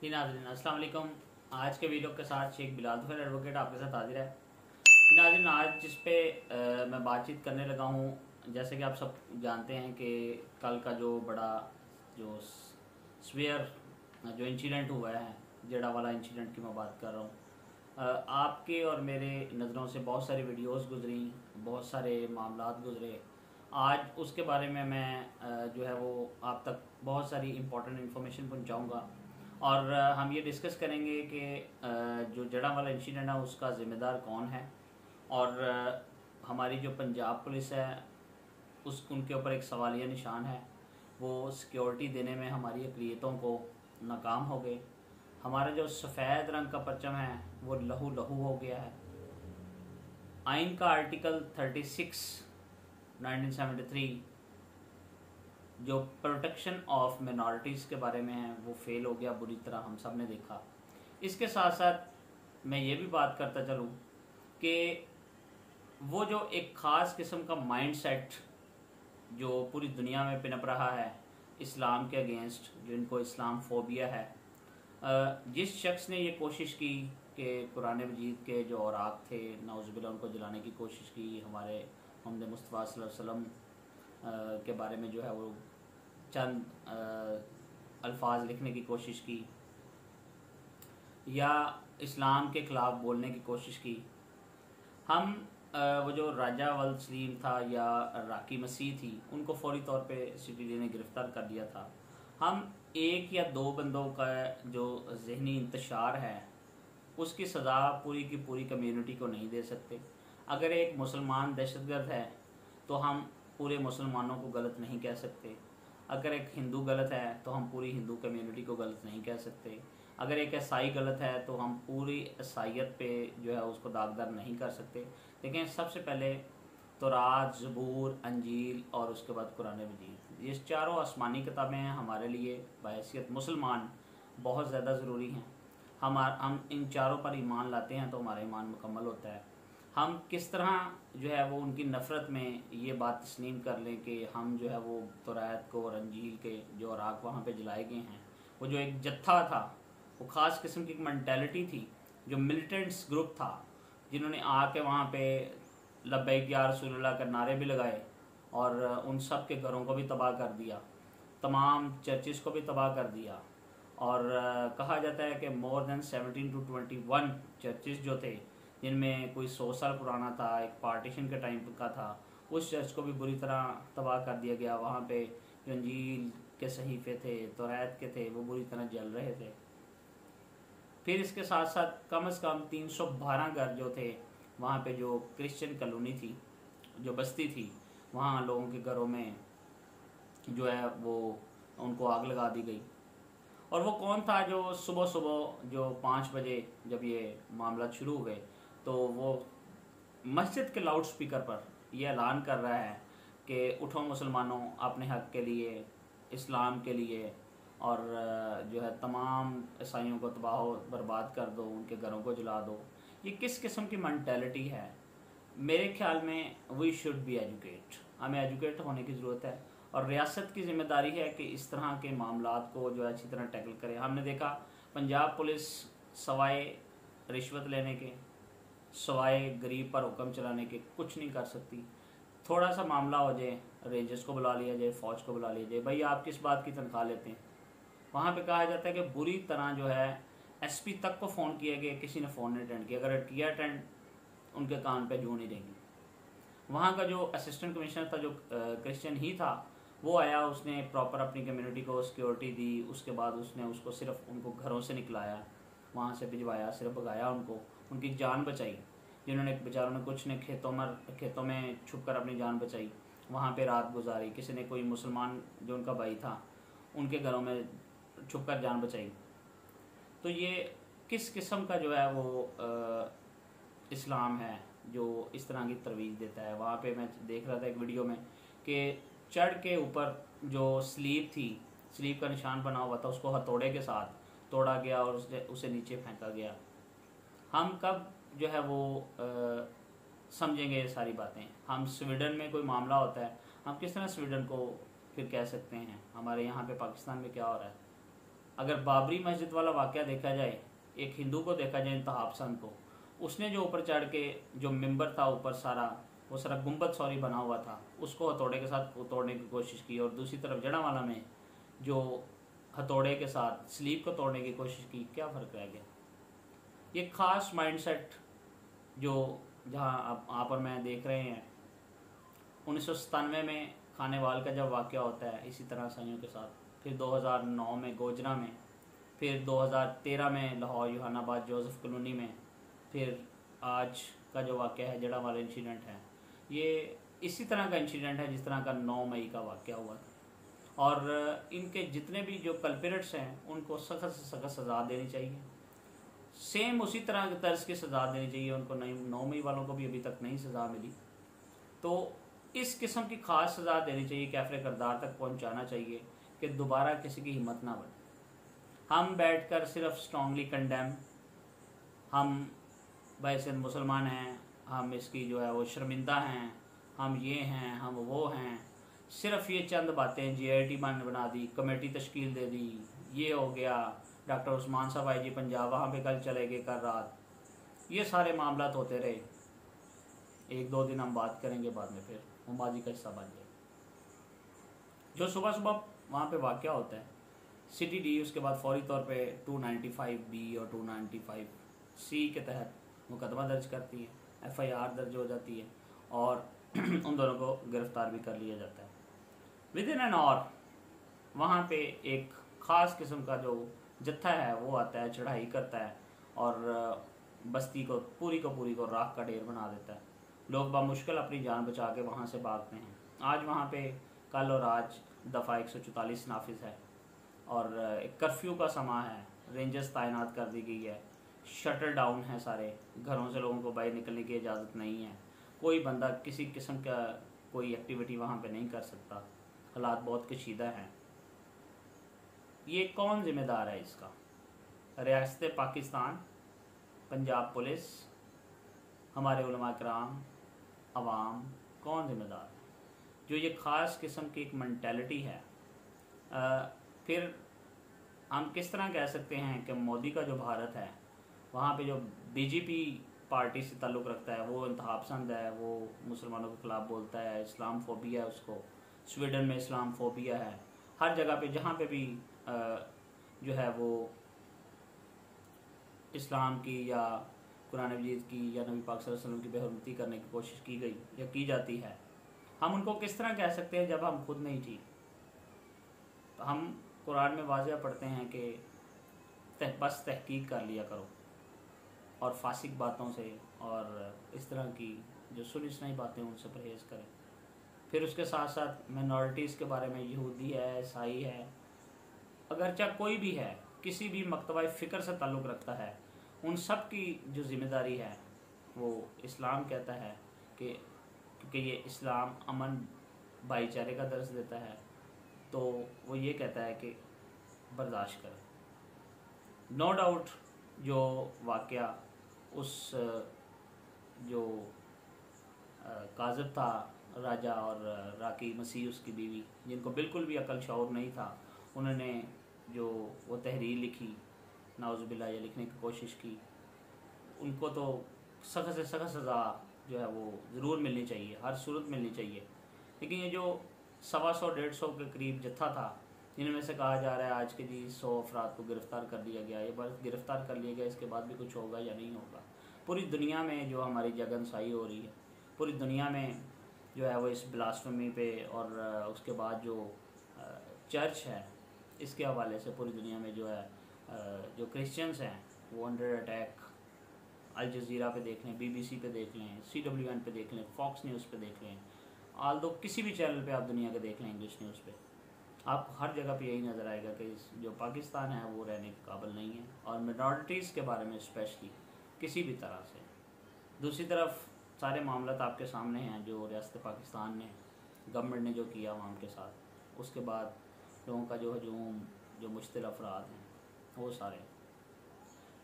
जी नाज़रीन अस्सलाम वालेकुम। आज के वीडियो के साथ शेख बिलाल तोफैल एडवोकेट आपके साथ हाजिर है। जी नाज़रीन, आज जिस पे मैं बातचीत करने लगा हूँ, जैसे कि आप सब जानते हैं कि कल का जो बड़ा जो स्वेयर जो इंसिडेंट हुआ है, जेड़ा वाला इंसिडेंट की मैं बात कर रहा हूँ। आपके और मेरे नज़रों से बहुत सारी वीडियोस गुजरी, बहुत सारे मामलात गुजरे। आज उसके बारे में मैं जो है वो आप तक बहुत सारी इम्पोर्टेंट इन्फॉर्मेशन पहुँचाऊँगा और हम ये डिस्कस करेंगे कि जो जड़ा वाला इंसिडेंट है उसका ज़िम्मेदार कौन है और हमारी जो पंजाब पुलिस है उस उनके ऊपर एक सवालिया निशान है। वो सिक्योरिटी देने में हमारी अक़लियतों को नाकाम हो गए। हमारा जो सफ़ेद रंग का परचम है वो लहू लहू हो गया है। आइन का आर्टिकल 36 1973 जो प्रोटेक्शन ऑफ मिनॉरिटीज़ के बारे में है वो फेल हो गया बुरी तरह, हम सब ने देखा। इसके साथ साथ मैं ये भी बात करता चलूँ कि वो जो एक ख़ास किस्म का माइंडसेट जो पूरी दुनिया में पिनप रहा है इस्लाम के अगेंस्ट, जिनको इस्लाम फोबिया है, जिस शख्स ने ये कोशिश की कि कुरान मजीद के जो औराक थे नाउज़ुबिल्लाह उनको जलाने की कोशिश की, हमारे मोहम्मद मुस्तफ़ा सल्लल्लाहु अलैहि वसल्लम के बारे में जो है वो चंद अल्फाज लिखने की कोशिश की या इस्लाम के ख़िलाफ़ बोलने की कोशिश की। हम वो जो राजा वल्द सलीम था या राकी मसीह थी, उनको फ़ौरी तौर पे CTD ने गिरफ़्तार कर लिया था। हम एक या दो बंदों का जो ज़हनी इंतशार है उसकी सज़ा पूरी की पूरी कम्युनिटी को नहीं दे सकते। अगर एक मुसलमान दहशतगर्द है तो हम पूरे मुसलमानों को गलत नहीं कह सकते। अगर एक हिंदू गलत है तो हम पूरी हिंदू कम्युनिटी को गलत नहीं कह सकते। अगर एक ईसाई गलत है तो हम पूरी ईसाइयत पे जो है उसको दागदार नहीं कर सकते। लेकिन सबसे पहले तौरात, ज़बूर, अंजील और उसके बाद कुरान मजीद, ये चारों आसमानी किताबें हैं हमारे लिए बहैसियत मुसलमान बहुत ज़्यादा ज़रूरी हैं। हम इन चारों पर ईमान लाते हैं तो हमारा ईमान मुकम्मल होता है। हम किस तरह जो है वो उनकी नफ़रत में ये बात तस्लीम कर लें कि हम जो है वो तौरात को और अंजील के जो औराक वहाँ पे जलाए गए हैं, वो जो एक जत्था था, वो ख़ास किस्म की एक मेंटालिटी थी, जो मिलिटेंट्स ग्रुप था, जिन्होंने आके वहाँ पे लब्बैक या रसूलुल्लाह के नारे भी लगाए और उन सब के घरों को भी तबाह कर दिया, तमाम चर्चिज़ को भी तबाह कर दिया। और कहा जाता है कि मोर देन 17 to 21 चर्चिज़ जो थे, जिनमें कोई 100 साल पुराना था, एक पार्टीशन के टाइम का था, उस चर्च को भी बुरी तरह तबाह कर दिया गया। वहाँ पे जो अंजील के सहीफ़े थे, तौरात के थे, वो बुरी तरह जल रहे थे। फिर इसके साथ साथ कम से कम 312 घर जो थे वहाँ पे, जो क्रिश्चियन कॉलोनी थी, जो बस्ती थी, वहाँ लोगों के घरों में जो है वो उनको आग लगा दी गई। और वो कौन था जो सुबह सुबह जो 5 बजे जब ये मामला शुरू हुए तो वो मस्जिद के लाउड स्पीकर पर ये ऐलान कर रहा है कि उठो मुसलमानों, अपने हक़ के लिए, इस्लाम के लिए, और जो है तमाम ईसाइयों को तबाह बर्बाद कर दो, उनके घरों को जला दो। ये किस किस्म की मेंटालिटी है? मेरे ख्याल में वी शुड बी एजुकेट, हमें एजुकेट होने की ज़रूरत है और रियासत की ज़िम्मेदारी है कि इस तरह के मामलात को जो है अच्छी तरह टैकल करें। हमने देखा पंजाब पुलिस सवाए रिश्वत लेने के, सवाए गरीब पर हुक्म चलाने के कुछ नहीं कर सकती। थोड़ा सा मामला हो जाए, रेंजर्स को बुला लिया जाए, फ़ौज को बुला लिया जाए, भाई आप किस बात की तनख्वाह लेते हैं? वहाँ पे कहा जाता है कि बुरी तरह जो है SP तक को फ़ोन किया गया, किसी ने फ़ोन नहीं अटेंड किया। अगर किया अटेंड, उनके कान पे जूं नहीं रहेंगी। वहाँ का जो असिस्टेंट कमिश्नर था, जो क्रिश्चियन ही था, वो आया, उसने प्रॉपर अपनी कम्युनिटी को सिक्योरिटी दी। उसके बाद उसने उसको सिर्फ उनको घरों से निकलाया, वहाँ से भिजवाया, सिर्फ भगाया उनको, उनकी जान बचाई। जिन्होंने बेचारों ने कुछ ने खेतों में छुप कर अपनी जान बचाई, वहाँ पे रात गुजारी। किसी ने, कोई मुसलमान जो उनका भाई था, उनके घरों में छुप कर जान बचाई। तो ये किस किस्म का जो है वो इस्लाम है जो इस तरह की तरवीज देता है? वहाँ पे मैं देख रहा था एक वीडियो में कि चढ़ के ऊपर जो स्लीप थी, स्लीप का निशान बना हुआ था, उसको हथौड़े के साथ तोड़ा गया और उसे नीचे फेंका गया। हम कब जो है वो समझेंगे ये सारी बातें? हम स्वीडन में कोई मामला होता है, हम किस तरह स्वीडन को फिर कह सकते हैं? हमारे यहाँ पे पाकिस्तान में क्या हो रहा है? अगर बाबरी मस्जिद वाला वाक़या देखा जाए, एक हिंदू को देखा जाए इंतहा पसंद को, उसने जो ऊपर चढ़ के जो मिंबर था ऊपर सारा वो सारा गुंबद बना हुआ था, उसको हथौड़े के साथ तोड़ने की कोशिश की, और दूसरी तरफ जड़ावाला में जो हथौड़े के साथ स्लीप को तोड़ने की कोशिश की, क्या फ़र्क रह गया? ये ख़ास माइंडसेट जो जहाँ आप और मैं देख रहे हैं, 1997 में खानेवाल का जब वाक़या होता है इसी तरह साइयों के साथ, फिर 2009 में गोजरा में, फिर 2013 में लाहौर यूहानाबाद जोसेफ कॉलोनी में, फिर आज का जो वाक़या है जड़ा वाला इंसिडेंट है, ये इसी तरह का इंसिडेंट है जिस तरह का 9 मई का वाक़या हुआ था। और इनके जितने भी जो कल्प्रिट्स हैं उनको सख्त से सख्त सज़ा देनी चाहिए, सेम उसी तरह के तर्ज की सज़ा देनी चाहिए उनको। 9 मई वालों को भी अभी तक नहीं सज़ा मिली, तो इस किस्म की ख़ास सज़ा देनी चाहिए, कैफरे करदार तक पहुंचाना चाहिए कि दोबारा किसी की हिम्मत ना बढ़े। हम बैठकर सिर्फ स्ट्रांगली कंडेम, हम वैसे मुसलमान हैं, हम इसकी जो है वो शर्मिंदा हैं, हम ये हैं, हम वो हैं, सिर्फ ये चंद बातें, GIT बना दी, कमेटी तश्कील दे दी, ये हो गया, डॉक्टर उस्मान साहब IG पंजाब वहाँ पे कल चले गए कल रात, ये सारे मामला होते रहे। 1-2 दिन हम बात करेंगे, बाद में फिर वो माजी का हिस्सा बन जाए। जो सुबह सुबह वहाँ पे वाक़या होता है CTD, उसके बाद फौरी तौर पे 295B और 295C के तहत मुकदमा दर्ज करती है, FIR दर्ज हो जाती है और उन दोनों को गिरफ़्तार भी कर लिया जाता है। विद इन एन आवर वहाँ पे एक ख़ास किस्म का जो जत्था है वो आता है, चढ़ाई करता है और बस्ती को पूरी को राख का ढेर बना देता है। लोग बामुश्किल अपनी जान बचा के वहाँ से भागते हैं। आज वहाँ पे कल और आज दफ़ा 144 नाफिज है और एक कर्फ्यू का समा है, रेंजर्स तैनात कर दी गई है, शटर डाउन है सारे, घरों से लोगों को बाहर निकलने की इजाज़त नहीं है, कोई बंदा किसी किस्म का कोई एक्टिविटी वहाँ पे नहीं कर सकता, हालात बहुत कशीदा हैं। ये कौन ज़िम्मेदार है इसका? रियासत पाकिस्तान, पंजाब पुलिस, हमारे उलमा कराम, अवाम, कौन ज़िम्मेदार है? जो ये ख़ास किस्म की एक मेंटालिटी है। फिर हम किस तरह कह सकते हैं कि मोदी का जो भारत है वहाँ पे जो BJP पार्टी से ताल्लुक़ रखता है वो इंतहा पसंद है, वो मुसलमानों के ख़िलाफ़ बोलता है, इस्लाम फोबिया है उसको, स्वीडन में इस्लाम फोबिया है, हर जगह पे जहाँ पे भी जो है वो इस्लाम की या कुरान मजीद की या नबी पाक सल्लल्लाहु अलैहि वसल्लम की बेहुरमती करने की कोशिश की गई या की जाती है, हम उनको किस तरह कह सकते हैं जब हम खुद नहीं ठीक? तो हम कुरान में वाज़ह पढ़ते हैं कि बस तहकीक कर लिया करो और फासिक बातों से और इस तरह की जो सुनी सुनाई बातें उनसे परहेज़ करें। फिर उसके साथ साथ मिनॉरिटीज़ के बारे में, यहूदी है, ईसाई है, अगरचा कोई भी है, किसी भी मकतबा फ़िक्र से ताल्लुक़ रखता है, उन सब की जो ज़िम्मेदारी है वो इस्लाम कहता है कि क्योंकि ये इस्लाम अमन भाईचारे का दर्स देता है, तो वो ये कहता है कि बर्दाश्त करें। नो डाउट जो वाक़या उस जो काज़िब था राजा और राकी मसीह उसकी बीवी, जिनको बिल्कुल भी अकल शऊर नहीं था, उन्होंने जो वो तहरीर लिखी, नाउज़ुबिल्लाह ये लिखने की कोशिश की, उनको तो सख्त से सख्त सज़ा जो है वो ज़रूर मिलनी चाहिए, हर सूरत मिलनी चाहिए। लेकिन ये जो 125-150 के करीब जत्था था, जिनमें से कहा जा रहा है आज के जी 100 अफराद को गिरफ़्तार कर लिया गया, ये बस गिरफ़्तार कर लिया गया, इसके बाद भी कुछ होगा या नहीं होगा? पूरी दुनिया में जो हमारी जगनसाई हो रही है, पूरी दुनिया में जो है वो इस ब्लास्फेमी पे और उसके बाद जो चर्च है इसके हवाले से पूरी दुनिया में जो है जो क्रिश्चियंस हैं वो अंडर अटैक। अल जज़ीरा पे देख लें, BBC पे देख लें, CWN पे देख लें, फॉक्स न्यूज़ पे देख लें, आल्दो किसी भी चैनल पे आप दुनिया के देख लें, इंग्लिश न्यूज़ पे, आपको हर जगह पे यही नज़र आएगा कि जो पाकिस्तान है वो रहने के काबिल नहीं है, और मिनॉरिटीज़ के बारे में स्पेशली किसी भी तरह से। दूसरी तरफ सारे मामला आपके सामने हैं जो रियासत पाकिस्तान ने, गवर्नमेंट ने जो किया आवाम के साथ, उसके बाद लोगों का जो हजूम, जो मुश्तिल अफराद हैं वो सारे।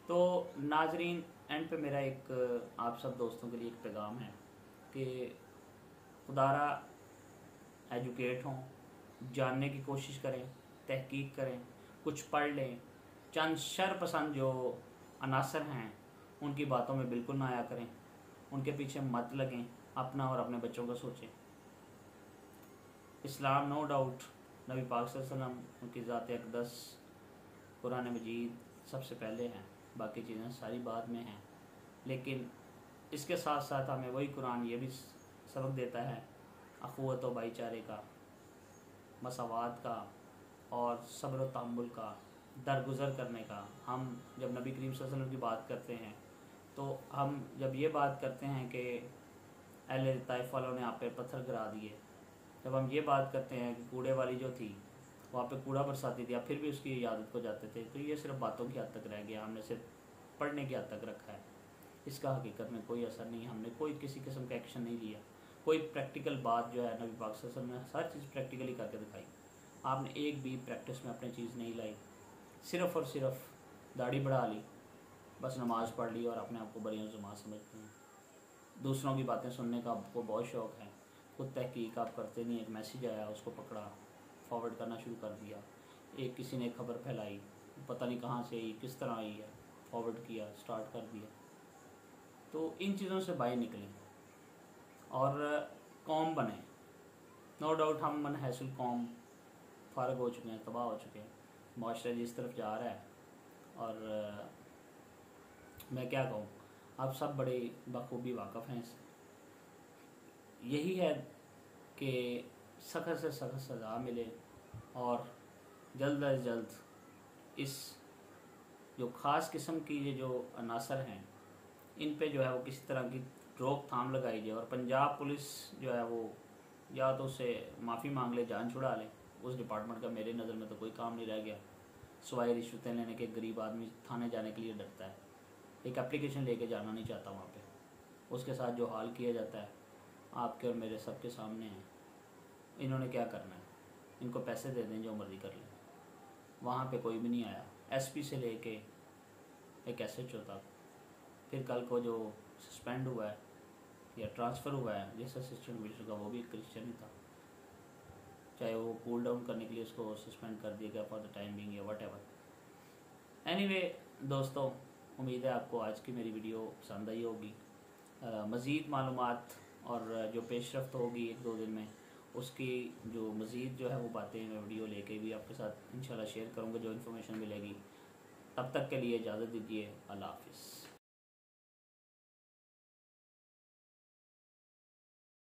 तो नाजरीन, एंड पे मेरा एक आप सब दोस्तों के लिए एक पैगाम है कि खुदारा एजुकेट हों, जानने की कोशिश करें, तहकीक करें, कुछ पढ़ लें। चंद शर पसंद जो अनासर हैं उनकी बातों में बिल्कुल ना आया करें, उनके पीछे मत लगें, अपना और अपने बच्चों का सोचें। इस्लाम नो डाउट नबी पाक सल्लल्लाहु अलैहि वसल्लम उनकी ज़ात अक़दस कुरान मजीद सबसे पहले हैं, बाकी चीज़ें सारी बाद में हैं। लेकिन इसके साथ साथ हमें वही कुरान ये भी सबक देता है अख़ुवत व भाईचारे का, मसावात का और सब्र व तहम्मुल का, दरगुज़र करने का। हम जब नबी करीम सल्लल्लाहु अलैहि वसल्लम की बात करते हैं तो हम जब ये बात करते हैं कि अहले ताइफ वालों ने आप पे पत्थर गिरा दिए, जब हम ये बात करते हैं कि कूड़े वाली जो थी वहाँ पे कूड़ा बरसाती थी, आप फिर भी उसकी इजाज़त को जाते थे, तो ये सिर्फ बातों की हद तक रह गया, हमने सिर्फ पढ़ने की हद तक रखा है। इसका हकीकत में कोई असर नहीं, हमने कोई किसी किस्म का एक्शन नहीं लिया। कोई प्रैक्टिकल बात जो है नबी पाक सल्लल्लाहु अलैहि वसल्लम ने हर चीज़ प्रैक्टिकली करके दिखाई, आपने एक भी प्रैक्टिस में अपनी चीज़ नहीं लाई, सिर्फ़ और सिर्फ दाढ़ी बढ़ा ली, बस नमाज़ पढ़ ली और अपने आप को बड़ी ज़मात समझते हैं। दूसरों की बातें सुनने का आपको बहुत शौक़ है, खुद तहकीक आप करते नहीं। एक मैसेज आया, उसको पकड़ा, फॉरवर्ड करना शुरू कर दिया। एक किसी ने खबर फैलाई, पता नहीं कहाँ से आई, किस तरह आई है, फॉरवर्ड किया, स्टार्ट कर दिया। तो इन चीज़ों से बाहर निकलें और कौम बने। नो डाउट हम मनहसूल कौम फारग हो चुके हैं, तबाह हो चुके हैं, माशरा जिस तरफ जा रहा है। और मैं क्या कहूँ, आप सब बड़े बखूबी वाक़फ़ हैं इससे। यही है कि सख्त से सख्त सज़ा मिले और जल्द अज जल्द इस जो ख़ास किस्म की ये जो अनासर हैं इन पे जो है वो किसी तरह की रोकथाम लगाई जाए। और पंजाब पुलिस जो है वो या तो उससे माफ़ी मांग ले, जान छुड़ा ले। उस डिपार्टमेंट का मेरे नज़र में तो कोई काम नहीं रह गया, सिवाय रिश्वतें लेने के। गरीब आदमी थाने जाने के लिए डरता है, एक एप्लीकेशन लेके जाना नहीं चाहता वहाँ पे। उसके साथ जो हाल किया जाता है आपके और मेरे सबके सामने है। इन्होंने क्या करना है, इनको पैसे दे दें, जो मर्ज़ी कर लें। वहाँ पे कोई भी नहीं आया, एसपी से लेके एक एसएचओ तक। फिर कल को जो सस्पेंड हुआ है या ट्रांसफ़र हुआ है जिस असिस्टेंट मिनिस्टर का, वो भी एक क्रिश्चियन ही था। चाहे वो कूल डाउन करने के लिए उसको सस्पेंड कर दिया गया फॉर द टाइम बिंग या वट एवर। एनीवे दोस्तों, उम्मीद है आपको आज की मेरी वीडियो पसंद आई होगी। मज़ीद मालूमात और जो पेशरफ्त होगी एक दो दिन में, उसकी जो मज़ीद जो है वो बातें मैं वीडियो लेके भी आपके साथ इंशाल्लाह शेयर करूँगा, जो इन्फॉर्मेशन मिलेगी। तब तक के लिए इजाज़त दीजिए, अल्लाह हाफ़िज़।